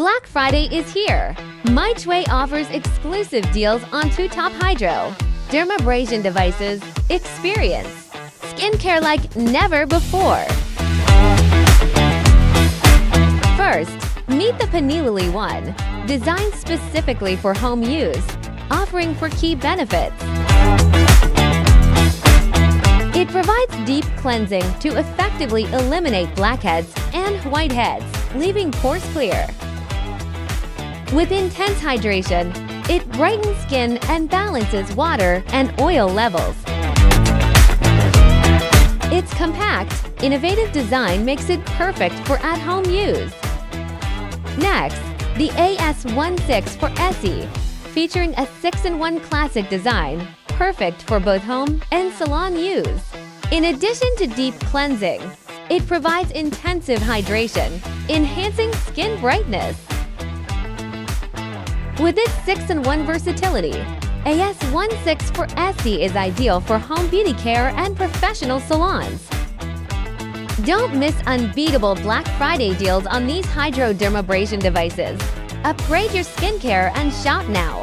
Black Friday is here. MYCHWAY offers exclusive deals on 2 top Hydra Dermabrasion devices. Experience skincare like never before. First, meet the Peneelily one, designed specifically for home use, offering 4 key benefits. It provides deep cleansing to effectively eliminate blackheads and whiteheads, leaving pores clear. With intense hydration, it brightens skin and balances water and oil levels. Its compact, innovative design makes it perfect for at-home use. Next, the AS16 for SE, featuring a 6-in-1 classic design, perfect for both home and salon use. In addition to deep cleansing, it provides intensive hydration, enhancing skin brightness. With its 6-in-1 versatility, AS16 for SE is ideal for home beauty care and professional salons. Don't miss unbeatable Black Friday deals on these Hydra Dermabrasion devices. Upgrade your skincare and shop now.